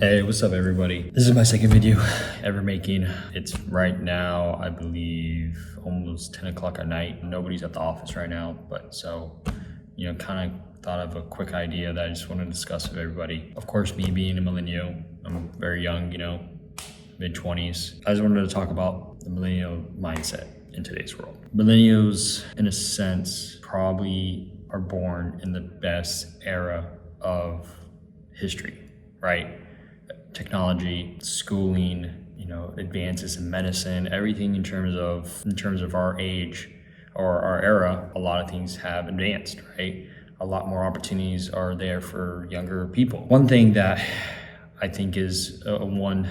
Hey, what's up everybody? This is my second video ever making. It's right now, I believe, almost 10 o'clock at night. Nobody's at the office right now, but so, kind of thought of a quick idea that I just want to discuss with everybody. Of course, me being a millennial, I'm very young, mid-20s. I just wanted to talk about the millennial mindset in today's world. Millennials, in a sense, probably are born in the best era of history, right? Technology, schooling, advances in medicine, everything in terms of our age or our era, a lot of things have advanced, right? A lot more opportunities are there for younger people. One thing that I think is one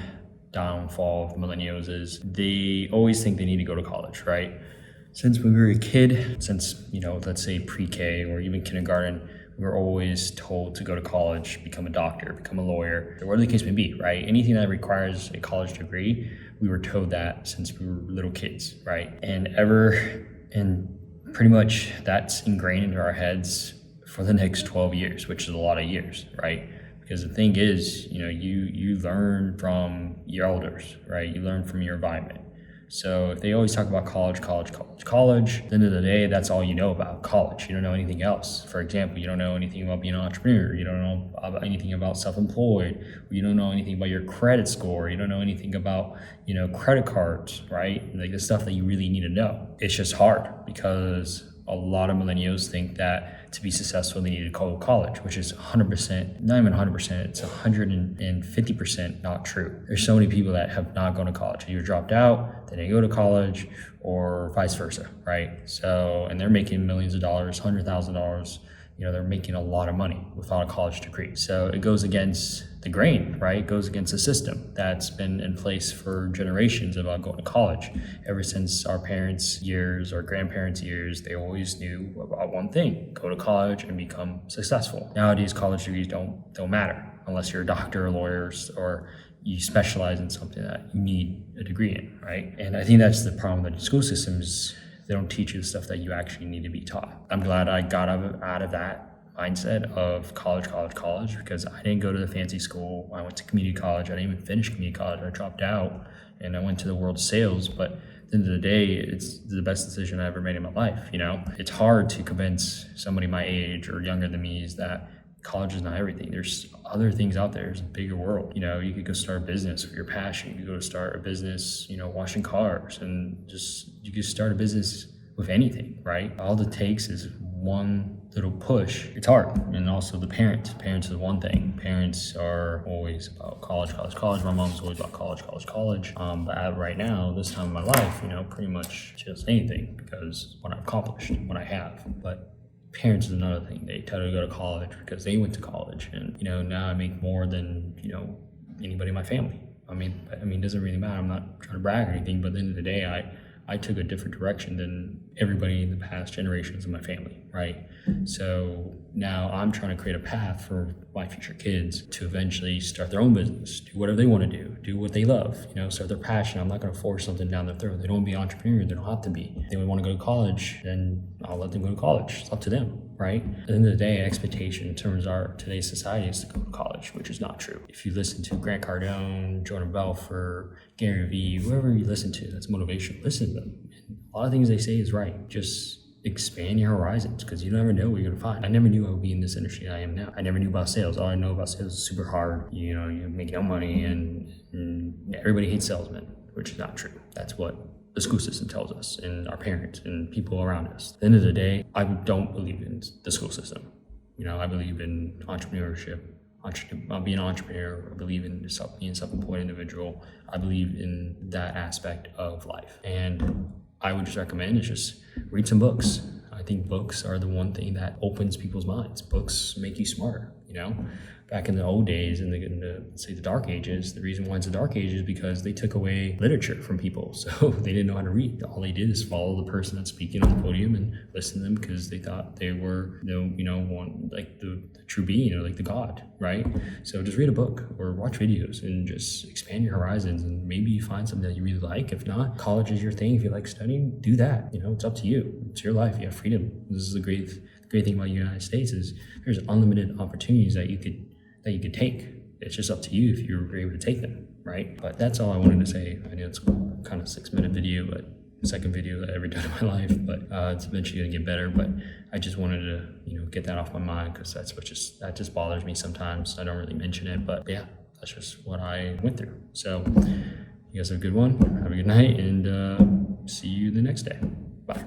downfall of millennials is they always think they need to go to college, right? Since we were a kid, since, let's say pre-K or even kindergarten, we're always told to go to college, become a doctor, become a lawyer, or whatever the case may be, right? Anything that requires a college degree, we were told that since we were little kids, right? And pretty much that's ingrained into our heads for the next 12 years, which is a lot of years, right? Because the thing is, you learn from your elders, right? You learn from your environment. So if they always talk about college, at the end of the day, that's all you know about college. You don't know anything else. For example, you don't know anything about being an entrepreneur. You don't know about anything about self-employed. You don't know anything about your credit score. You don't know anything about, credit cards, right? Like the stuff that you really need to know. It's just hard because a lot of millennials think that to be successful, they need to go to college, which is 100%, not even 100%, it's 150% not true. There's so many people that have not gone to college. Either dropped out, then they go to college, or vice versa, right? So, and they're making millions of dollars, $100,000, they're making a lot of money without a college degree. So it goes against the grain, right? It goes against the system that's been in place for generations about going to college. Ever since our parents' years or grandparents' years, they always knew about one thing: go to college and become successful. Nowadays, college degrees don't matter unless you're a doctor or lawyer or you specialize in something that you need a degree in, right? And I think that's the problem with the school systems. They don't teach you the stuff that you actually need to be taught. I'm glad I got out of that mindset of college, because I didn't go to the fancy school. I went to community college. I didn't even finish community college. I dropped out and I went to the world of sales. But at the end of the day, it's the best decision I ever made in my life. It's hard to convince somebody my age or younger than me is that college is not everything. There's other things out there. There's a bigger world. You could go start a business with your passion. You could go start a business, washing cars, and you could start a business with anything, right? All it takes is one little push. It's hard. And also the parents. Parents is one thing. Parents are always about college. My mom's always about college. But right now, this time of my life, pretty much just anything, because what I've accomplished, what I have. But parents is another thing. They tell you to go to college because they went to college, and now I make more than anybody in my family. I mean, it doesn't really matter. I'm not trying to brag or anything, but at the end of the day, I took a different direction than everybody in the past generations of my family, right? So now I'm trying to create a path for my future kids to eventually start their own business, do whatever they want to do what they love, start their passion. I'm not going to force something down their throat. They don't want to be entrepreneurs. They don't have to be. If they want to go to college, then I'll let them go to college. It's up to them, right? At the end of the day, expectation in terms of today's society is to go to college, which is not true. If you listen to Grant Cardone, Jordan Belfort, Gary Vee, whoever you listen to that's motivational, listen to them. And a lot of things they say is right. Just expand your horizons, because you never know what you're going to find. I never knew I would be in this industry I am now. I never knew about sales. All I know about sales is super hard. You make no money, and everybody hates salesmen, which is not true. That's what the school system tells us, and our parents and people around us. At the end of the day, I don't believe in the school system. I believe in entrepreneurship. Being an entrepreneur. I believe in being a self-employed individual. I believe in that aspect of life. And I would just recommend is just read some books. I think books are the one thing that opens people's minds. Books make you smarter, Back in the old days, in the dark ages, the reason why it's the dark ages is because they took away literature from people. So they didn't know how to read. All they did is follow the person that's speaking on the podium and listen to them because they thought they were, like the true being, like the God, right? So just read a book or watch videos and just expand your horizons, and maybe you find something that you really like. If not, college is your thing. If you like studying, do that. It's up to you. It's your life. You have freedom. This is the great thing about the United States is there's unlimited opportunities that you could take. it's just up to you if you're able to take them, right? But that's all I wanted to say. I know it's kind of 6-minute video, but second video that I ever done in my life, but it's eventually gonna get better. But I just wanted to, get that off my mind, because that just bothers me sometimes. I don't really mention it, but yeah, that's just what I went through. So you guys have a good one. Have a good night, and see you the next day. Bye.